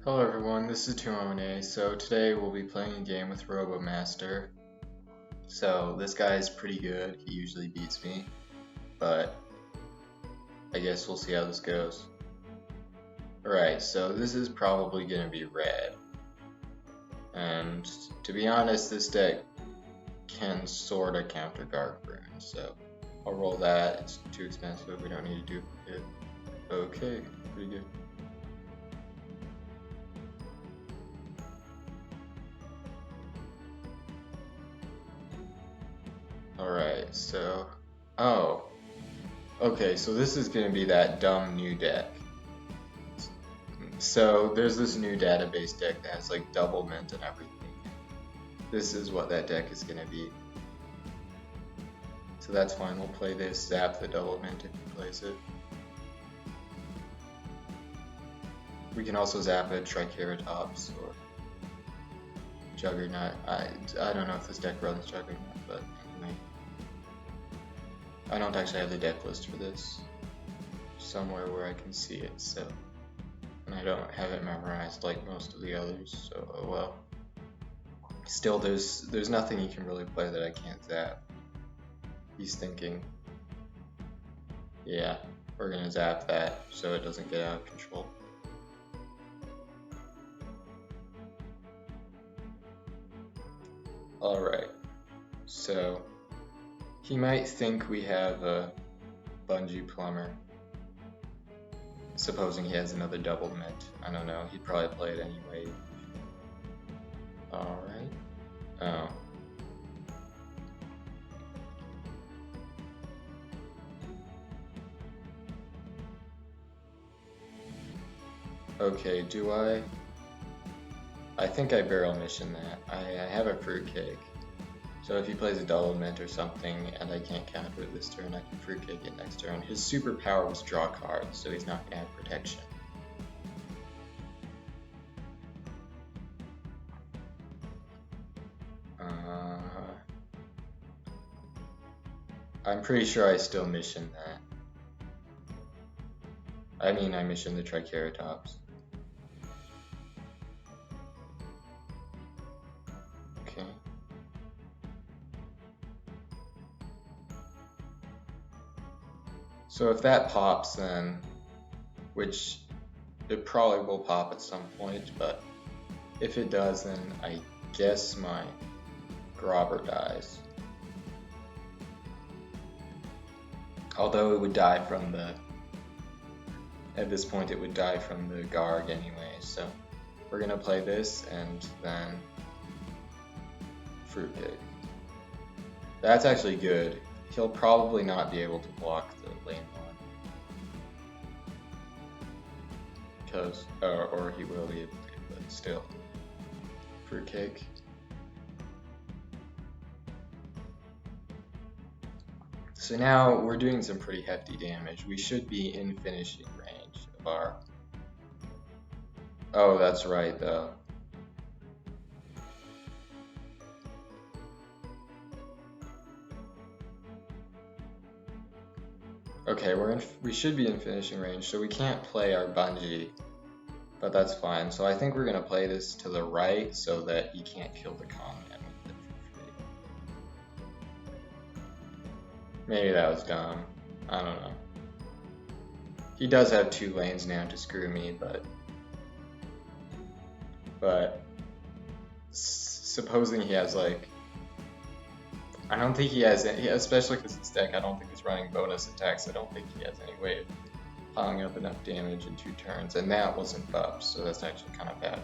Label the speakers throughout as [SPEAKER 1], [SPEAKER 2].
[SPEAKER 1] Hello everyone, this is 2 So today we'll be playing a game with RoboMaster. So this guy is pretty good, he usually beats me, but I guess we'll see how this goes. Alright, so this is probably going to be red. And to be honest, this deck can sorta counter Gargoyle, so I'll roll that. It's too expensive, we don't need to do it. Okay, pretty good. Alright, so... okay, so this is going to be that dumb new deck. So, there's this new database deck that has like double mint and everything. This is what that deck is going to be. So that's fine, we'll play this, zap the double mint if he plays it. We can also zap a Triceratops or Juggernaut. I don't know if this deck runs Juggernaut, but anyway. I don't actually have the deck list for this somewhere where I can see it, so, and I don't have it memorized like most of the others, so oh well. Still, there's nothing you can really play that I can't zap. He's thinking, yeah, we're gonna zap that so it doesn't get out of control. Alright, so he might think we have a Bungee Plumber, supposing he has another double mint. I don't know, he'd probably play it anyway. Alright. Oh. Okay, do I? I think I barrel mission that. I have a fruitcake. So if he plays a double mint or something and I can't counter it this turn, I can fruitcake it next turn. His superpower was draw cards, so he's not going to have protection. I'm pretty sure I still mission that. I mean, I mission the Triceratops. Okay. So if that pops then, which it probably will pop at some point, but if it does then I guess my Grobber dies. Although it would die from the, at this point it would die from the Garg anyway, so we're gonna play this and then Fruitcake. That's actually good. He'll probably not be able to block the lane one. Because, or he will be able to, but still. Fruitcake. So now we're doing some pretty hefty damage. We should be in finishing range of our... Oh, that's right though. Okay, we should be in finishing range, so we can't play our Bungee, but that's fine. So I think we're gonna play this to the right so that he can't kill the Con Man with it for free. Maybe that was dumb. I don't know. He does have 2 lanes now to screw me, but supposing he has like, I don't think he has any, especially because this deck I don't think it's running bonus attacks. I don't think he has any way of piling up enough damage in 2 turns, and that wasn't buffed, so that's actually kind of bad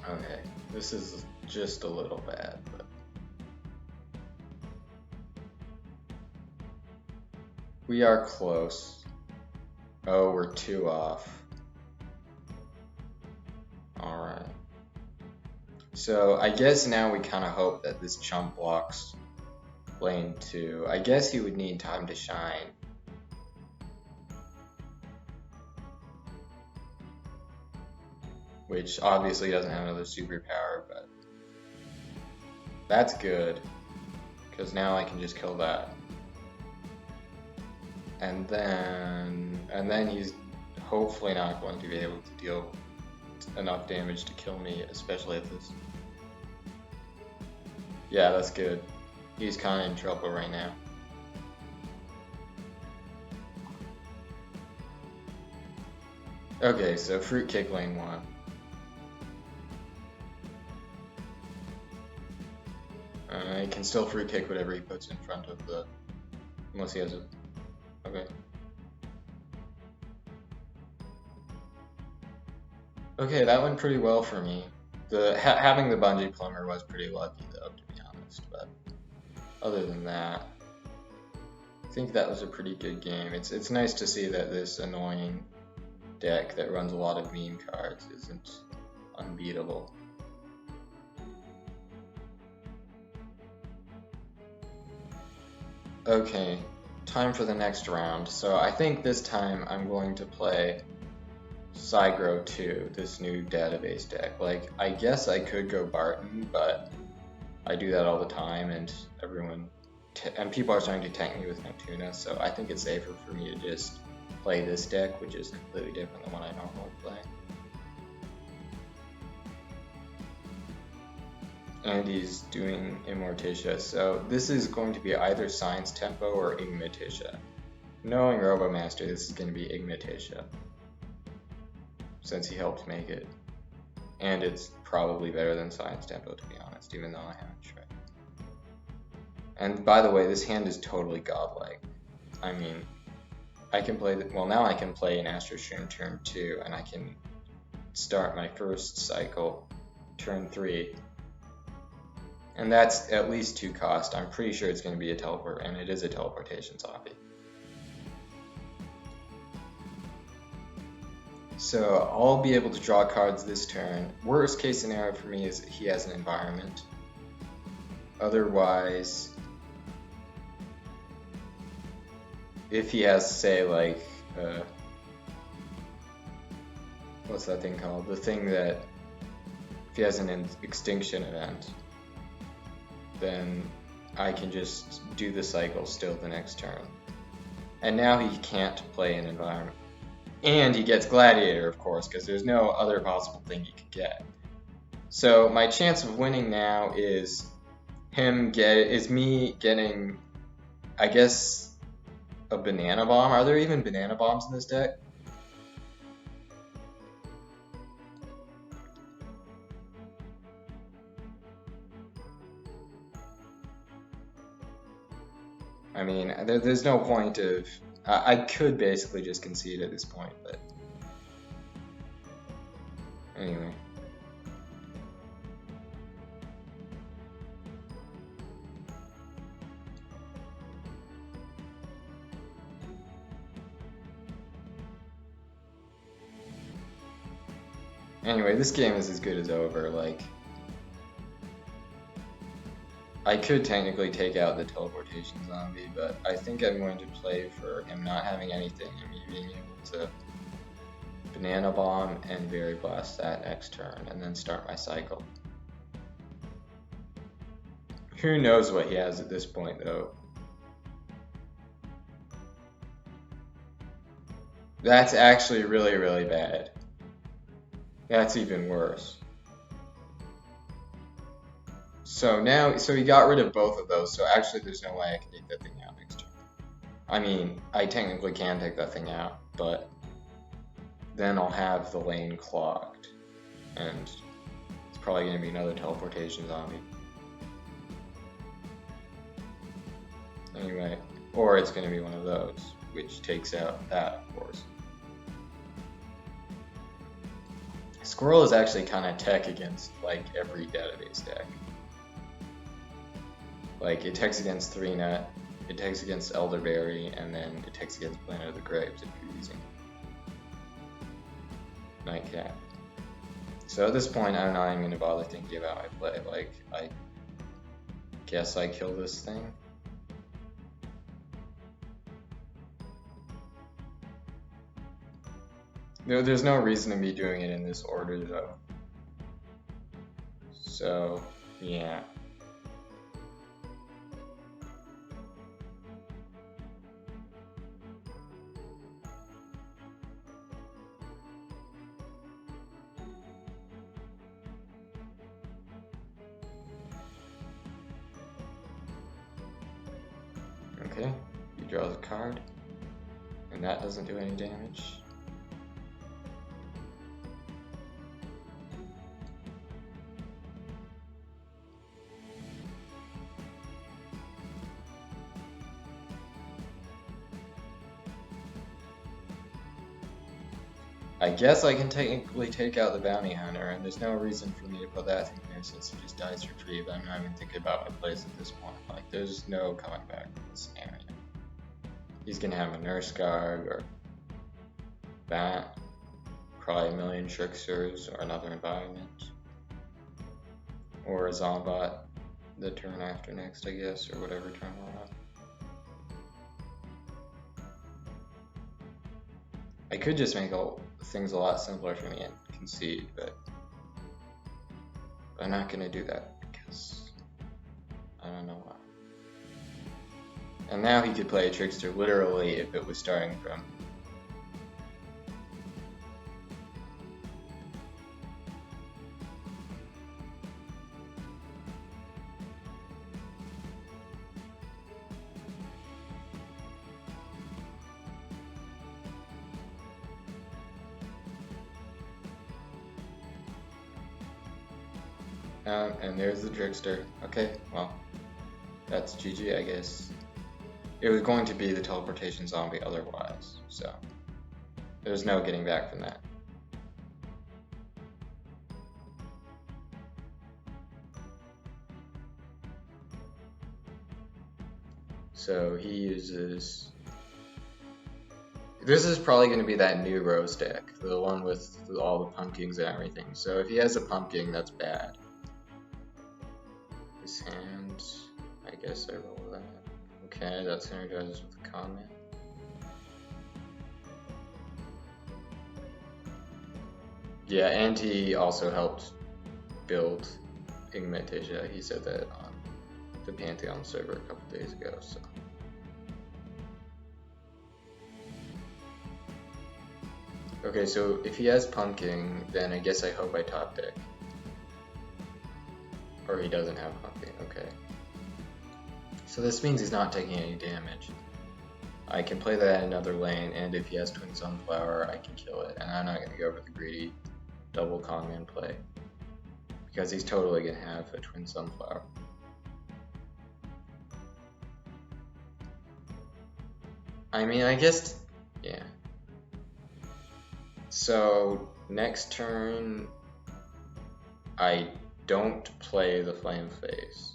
[SPEAKER 1] for me. Okay, this is just a little bad, but we are close. Oh, we're 2 off. Alright. So I guess now we kind of hope that this chump blocks lane 2. I guess he would need time to shine. Which obviously doesn't have another superpower, but that's good. Because now I can just kill that. And then he's hopefully not going to be able to deal enough damage to kill me, especially at this. Yeah, that's good. He's kind of in trouble right now. Okay, so Fruit Kick lane 1. He can still Fruit Kick whatever he puts in front of the... Unless he has a... Okay. Okay, that went pretty well for me. Having the Bungee Plumber was pretty lucky though, to be honest, but other than that, I think that was a pretty good game. It's nice to see that this annoying deck that runs a lot of meme cards isn't unbeatable. Okay, time for the next round. So I think this time I'm going to play Cyclecap 2, this new database deck. Like, I guess I could go Barton, but I do that all the time, and people are starting to tank me with Neptuna, so I think it's safer for me to just play this deck, which is completely different than what I normally play. And he's doing Immorticia, so this is going to be either Science Tempo or Ignitisha. Knowing Robomaster, this is going to be Ignitisha, since he helped make it. And it's probably better than Science Tempo, to be honest, even though I haven't tried. And by the way, this hand is totally godlike. I mean, I can play, well, now I can play an Astro-shroom turn 2, and I can start my first cycle turn 3. And that's at least 2 cost. I'm pretty sure it's going to be a teleport, and it is a teleportation zombie. So I'll be able to draw cards this turn. Worst case scenario for me is he has an environment. Otherwise, if he has, say, like, what's that thing called? The thing that, if he has an extinction event, then I can just do the cycle still the next turn. And now he can't play an environment. And he gets Gladiator, of course, because there's no other possible thing he could get. So my chance of winning now is me getting, I guess, a Banana Bomb. Are there even Banana Bombs in this deck? I mean, there's no point of... I could basically just concede at this point, but... Anyway. Anyway, this game is as good as over, like... I could technically take out the teleportation zombie, but I think I'm going to play for him not having anything and me being able to Banana Bomb and Berry Blast that next turn, and then start my cycle. Who knows what he has at this point, though. That's actually really, really bad. That's even worse. So he got rid of both of those, so actually there's no way I can take that thing out next turn. I mean, I technically can take that thing out, but then I'll have the lane clogged, and it's probably going to be another teleportation zombie. Anyway, or it's going to be one of those, which takes out that, of course. Squirrel is actually kind of tech against, like, every database deck. Like, it techs against 3-Nut, it techs against Elderberry, and then it techs against Planet of the Graves if you're using Nightcap. So at this point, I'm not even going to bother thinking about my play. Like, I guess I kill this thing. There's no reason to be doing it in this order, though. So, yeah. Okay, he draws a card, and that doesn't do any damage. I guess I can technically take out the bounty hunter, and there's no reason for me to put that thing there since it just dies for free, but I'm not even thinking about my plays at this point. Like, there's no coming back from this scenario. He's gonna have a nurse guard, or that, probably a million tricksters, or another environment, or a zombot the turn after next, I guess, or whatever turn we're on. I could just make things a lot simpler for me and concede, but I'm not gonna do that because I don't know why. And now he could play a trickster literally if it was starting from and there's the trickster. Okay, well, that's GG, I guess. It was going to be the teleportation zombie otherwise, so there's no getting back from that. So he uses... This is probably going to be that new Rose deck, the one with all the pumpkins and everything. So if he has a pumpkin, that's bad. His hand, I guess I roll that. Okay, that synergizes with the comment. Yeah, and he also helped build Ignitisha. He said that on the Pantheon server a couple days ago, so. Okay, so if he has Pumpkin, then I guess I hope I top deck. Or he doesn't have Pumpkin, okay. So this means he's not taking any damage. I can play that in another lane, and if he has Twin Sunflower, I can kill it. And I'm not going to go for the greedy double conman play, because he's totally going to have a Twin Sunflower. I mean, I guess, yeah. So next turn, I don't play the Flame Face,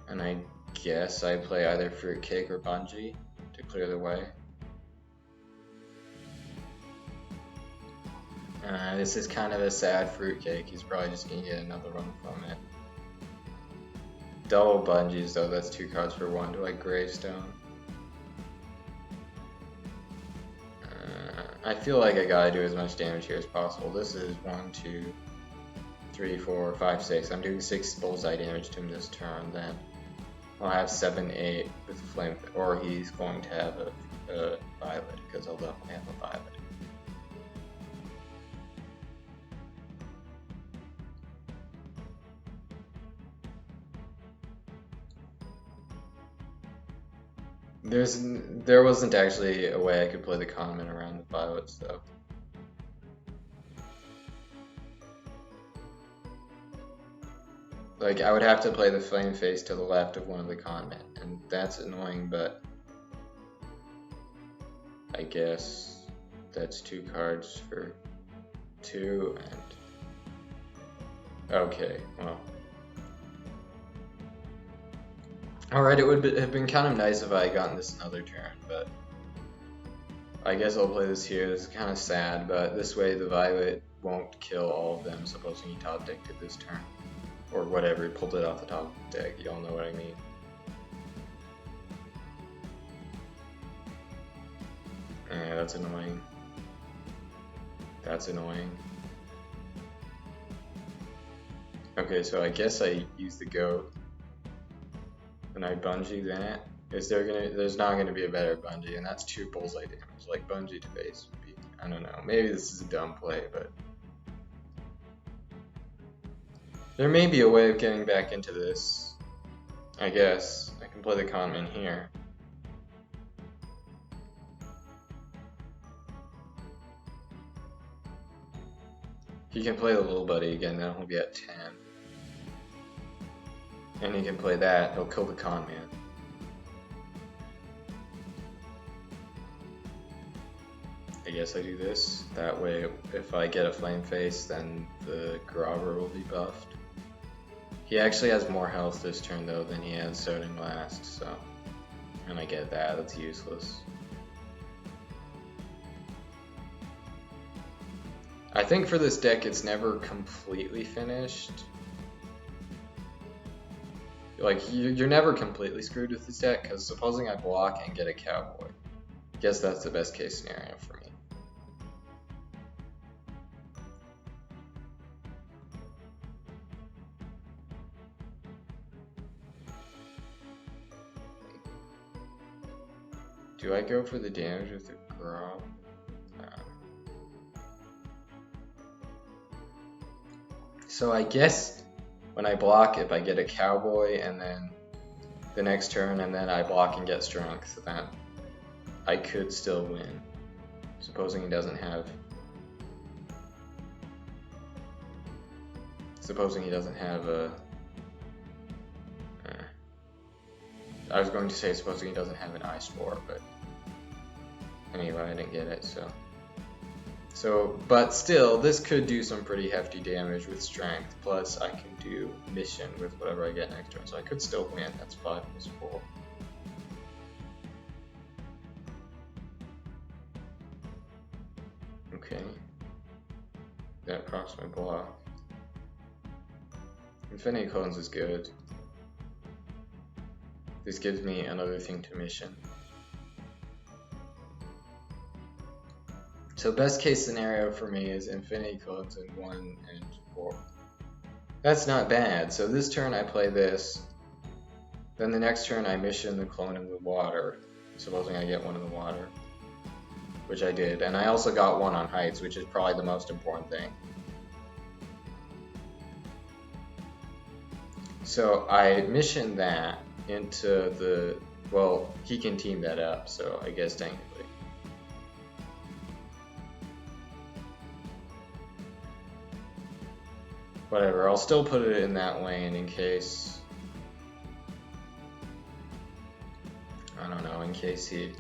[SPEAKER 1] and I guess I play either Fruitcake or Bungee to clear the way. This is kind of a sad Fruitcake. He's probably just gonna get another run from it. Double Bungees though, that's 2 cards for 1 to like Gravestone. I feel like I gotta do as much damage here as possible. This is 1, 2, 3, 4, 5, 6. I'm doing 6 bullseye damage to him this turn. Then I'll have 7, 8 with Flame, or he's going to have a Violet, because I'll definitely have a Violet. There wasn't actually a way I could play the conman around the Violets though. Like, I would have to play the Flame Face to the left of one of the conmen, and that's annoying, but I guess that's 2 cards for 2, and okay, well. Alright, it would have been kind of nice if I had gotten this another turn, but I guess I'll play this here. This is kind of sad, but this way the Violet won't kill all of them, supposing he top decked it this turn. Or whatever, he pulled it off the top of the deck, you all know what I mean. Yeah, that's annoying. That's annoying. Okay, so I guess I use the goat. And I Bungee that. There's not gonna be a better Bungee, and that's 2 bullseye damage. Like Bungee to base would be, I don't know, maybe this is a dumb play, but there may be a way of getting back into this. I guess I can can play the con here. He can play the little buddy again, then he'll be at 10. And he can play that, he'll kill the con man. I guess I do this. That way, if I get a flame face, then the Grobber will be buffed. He actually has more health this turn though than he had starting last, so. And I get that, that's useless. I think for this deck it's never completely finished. Like, you're never completely screwed with this deck, because supposing I block and get a cowboy. I guess that's the best case scenario for me. Do I go for the damage with the Grob? No. So I guess when I block, if I get a cowboy and then the next turn and then I block and get strength, then I could still win. Supposing he doesn't have a I was going to say supposing he doesn't have an Ice Spore, but anyway, I didn't get it, so, but still, this could do some pretty hefty damage with strength, plus I can do mission with whatever I get next turn, so I could still win. That's 5 plus 4. Okay. That procs my block. Infinity Clones is good. This gives me another thing to mission. So best case scenario for me is Infinity Clones in 1 and 4. That's not bad. So this turn I play this. Then the next turn I mission the clone in the water. Supposing I get one in the water. Which I did. And I also got one on heights, which is probably the most important thing. So I mission that into the, well, he can team that up, so I guess technically. Whatever, I'll still put it in that lane in case, I don't know, in case he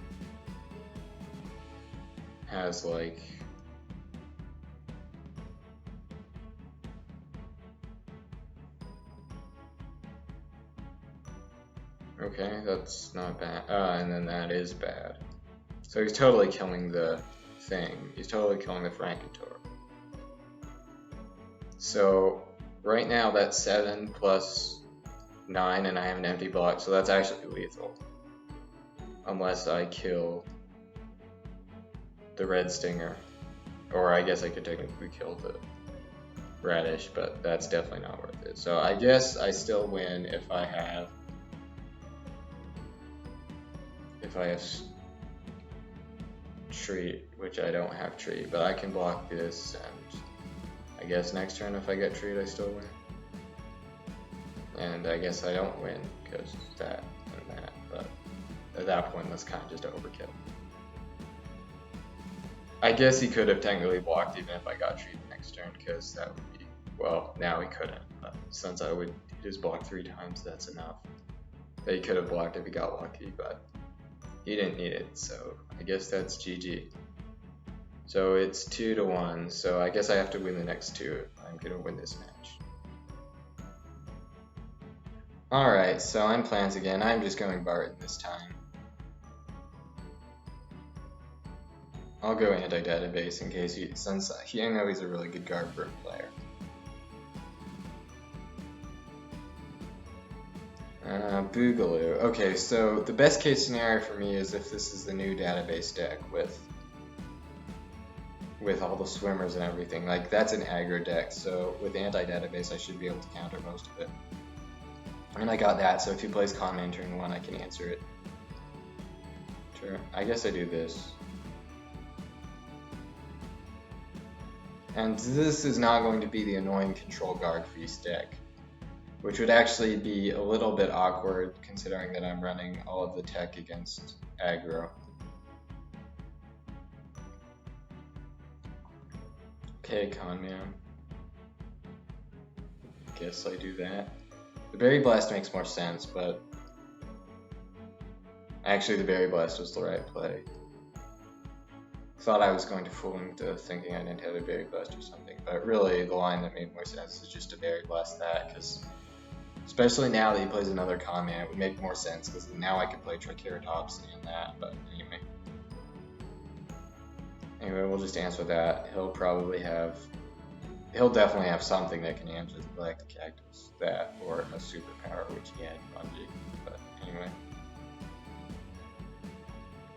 [SPEAKER 1] has like, okay, that's not bad. And then that is bad. So he's totally killing the thing. He's totally killing the Frankentor. So right now that's 7 plus 9 and I have an empty block, so that's actually lethal. Unless I kill the Red Stinger. Or I guess I could technically kill the Radish, but that's definitely not worth it. So I guess I still win if I have Treat, which I don't have Treat, but I can block this, and I guess next turn if I get Treat I still win. And I guess I don't win because that and that, but at that point that's kind of just overkill. I guess he could have technically blocked even if I got Treat next turn, because that would be, well, now he couldn't, but since I would just block 3 times, that's enough. That he could have blocked if he got lucky, but he didn't need it, so I guess that's GG. So it's 2-1, so I guess I have to win the next 2 if I'm gonna win this match. Alright, so I'm plans again. I'm just going Barton this time. I'll go anti-database in case since I know he's a really good guard burn player. Boogaloo. Okay, so the best case scenario for me is if this is the new database deck with all the swimmers and everything. Like, that's an aggro deck, so with anti-database I should be able to counter most of it. And I got that, so if he plays con man turn 1 I can answer it. Sure, I guess I do this. And this is not going to be the annoying control guard feast deck. which would actually be a little bit awkward considering that I'm running all of the tech against aggro. Okay, con man. Guess I do that. The Berry Blast makes more sense, but actually the Berry Blast was the right play. Thought I was going to fool him into thinking I didn't have a Berry Blast or something, but really the line that made more sense is just to Berry Blast that, because especially now that he plays another con man, it would make more sense, because now I could play Triceratops and that, but anyway. Anyway, we'll just answer that. He'll definitely have something that can answer the Galactic Cactus, that, or a superpower, which he had Bungee, but anyway.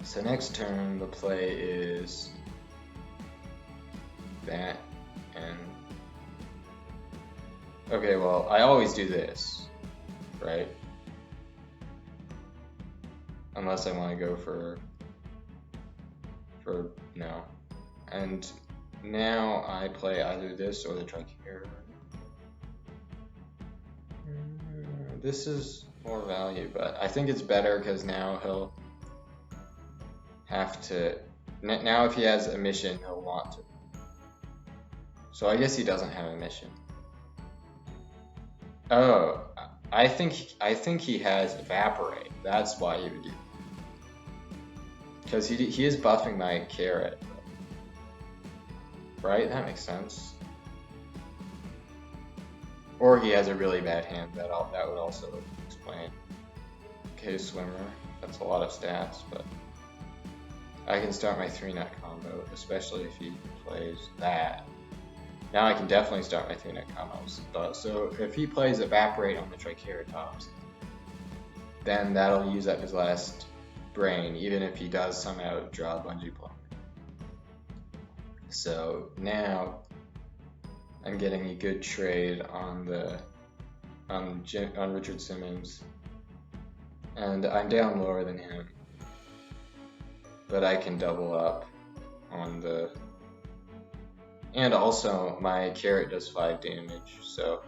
[SPEAKER 1] So next turn, the play is that, and okay, well, I always do this, right? Unless I want to go for no. And now I play either this or the Triceratops. This is more value, but I think it's better because now he'll have to, now if he has a mission, he'll want to. So I guess he doesn't have a mission. Oh, I think he has Evaporate. That's why he would do. Because he is buffing my carrot. Right? That makes sense. Or he has a really bad hand. That would also explain. Okay, Swimmer. That's a lot of stats, but I can start my 3-net combo, especially if he plays that. Now I can definitely start my 3-net combos. So if he plays Evaporate on the Triceratops, then that'll use up his last brain, even if he does somehow draw a Bungee Plum. So now I'm getting a good trade on Richard Simmons, and I'm down lower than him, but I can double up on the, and also my carrot does 5 damage, so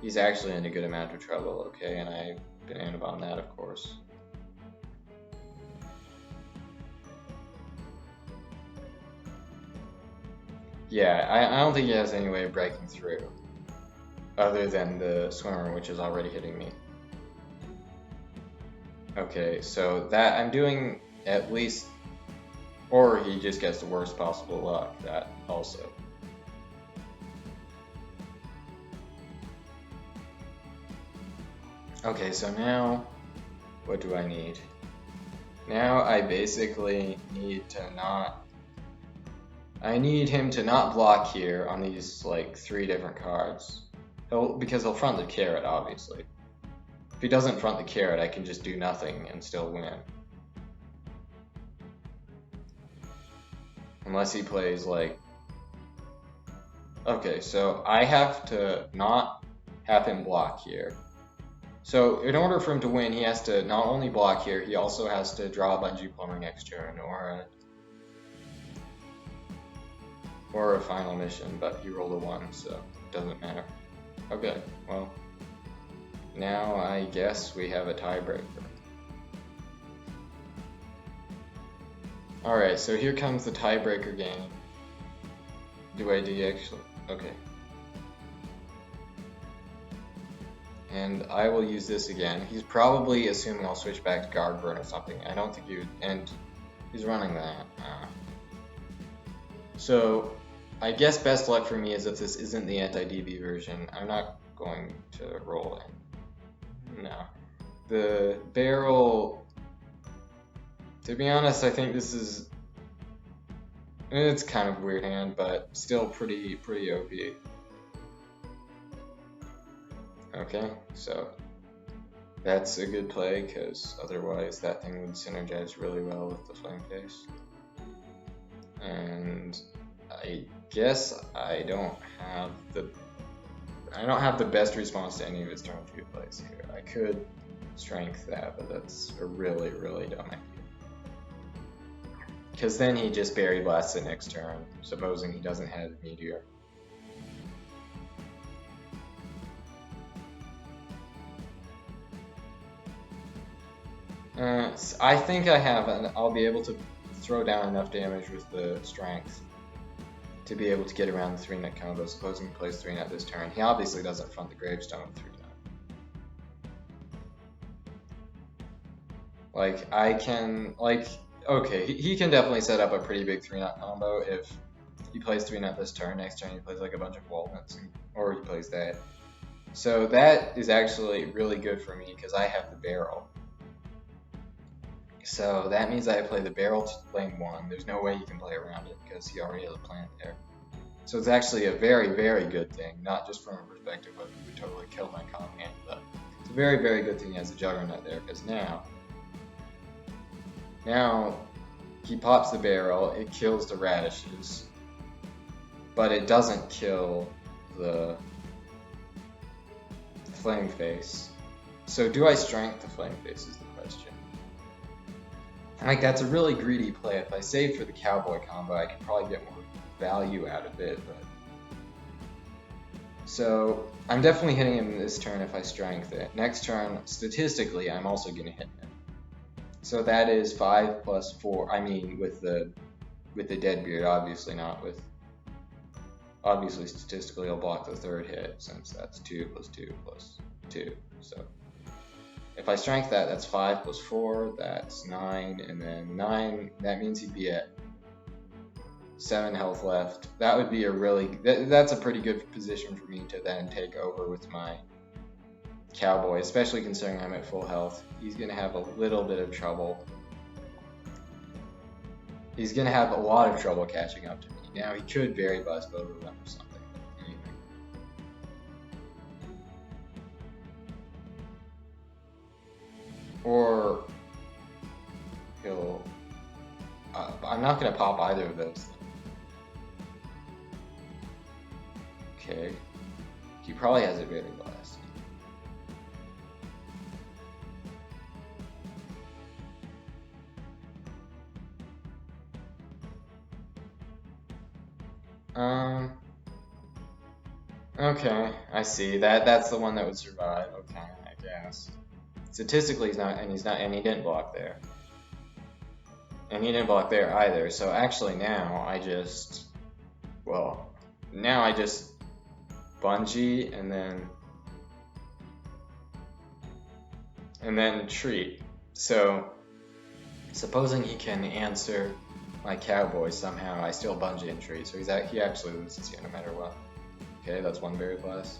[SPEAKER 1] he's actually in a good amount of trouble. Okay, and I banana bomb that, of course. Yeah, I don't think he has any way of breaking through, other than the Swimmer, which is already hitting me. Okay, so that I'm doing at least, or he just gets the worst possible luck, that also. Okay, so now, what do I need? Now I basically need to not, I need him to not block here on these like 3 different cards. Because he'll front the carrot, obviously. If he doesn't front the carrot, I can just do nothing and still win. Unless he plays like, okay, so I have to not have him block here. So in order for him to win, he has to not only block here, he also has to draw a Bungee Plumber next turn, or a final mission, but he rolled a 1, so it doesn't matter. Okay, well, now I guess we have a tiebreaker. Alright, so here comes the tiebreaker game. Do I actually? Okay. And I will use this again. He's probably assuming I'll switch back to Guard Burn or something. I don't think he would, and he's running that. So I guess best luck for me is if this isn't the anti-DB version. I'm not going to roll in. No. The barrel, to be honest, I think this is, it's kind of a weird hand, but still pretty OP. Okay, so that's a good play, because otherwise that thing would synergize really well with the Flame Face. And I guess I don't have the best response to any of his turn 2 plays here. I could strength that, but that's a really, really dumb idea. Because then he just Berry Blasts it next turn, supposing he doesn't have Meteor. I think I have, and I'll be able to throw down enough damage with the strength to be able to get around the 3-net combo, supposing he plays 3-net this turn. He obviously doesn't front the gravestone with 3-net. Like, I can, like, okay, he can definitely set up a pretty big 3-net combo if he plays 3-net this turn. Next turn he plays like a bunch of walnuts, or he plays that. So that is actually really good for me because I have the barrel. So that means I play the barrel to lane 1. There's no way he can play around it because he already has a plant there. So it's actually a very, very good thing, not just from a perspective of he would totally kill my comp hand, but it's a very, very good thing he has a Juggernaut there because now he pops the barrel, it kills the radishes, but it doesn't kill the flame face. So do I strength the flame face is the question. Like, that's a really greedy play. If I saved for the cowboy combo, I could probably get more value out of it, but so I'm definitely hitting him this turn if I strength it. Next turn, statistically, I'm also gonna hit him. So that is 5 plus 4. I mean, with the Deadbeard, obviously not with. Obviously, statistically, I'll block the third hit since that's 2 plus 2 plus 2. So if I strength that, that's 5 plus 4. That's 9, and then 9. That means he'd be at 7 health left. That would be a really. That's a pretty good position for me to then take over with my cowboy, especially considering I'm at full health. He's gonna have a little bit of trouble. He's gonna have a lot of trouble catching up to me. Now he could very bust over them or something. Anyway. Or he'll. I'm not gonna pop either of those. Okay. He probably has a very blast. Okay, I see. That's the one that would survive. Okay, I guess. Statistically, he's not, and he didn't block there. And he didn't block there either, so actually now I just bungee and then treat. So supposing he can answer my cowboy somehow, I still bungee and treat. So he actually loses here no matter what. Okay, that's one berry blast.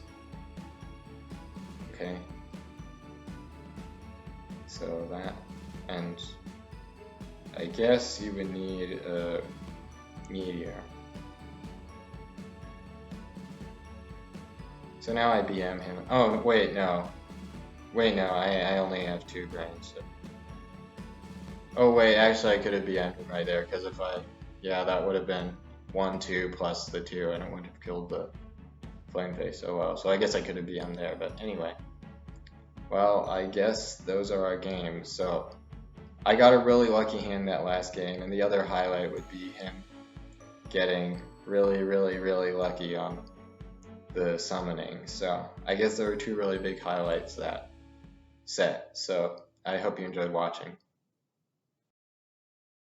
[SPEAKER 1] Okay. So that, and I guess you would need a meteor. So now I BM him. Oh, wait, no. I only have 2 brains. So. Oh, wait, actually I could have BM'd him right there, because yeah, that would have been 1, 2 plus the 2, and it would have killed the flame face. Oh well, so I guess I could have BM'd there, but anyway. Well, I guess those are our games. So I got a really lucky hand that last game, and the other highlight would be him getting really, really, really lucky on the summoning. So I guess there were 2 really big highlights that set. So I hope you enjoyed watching.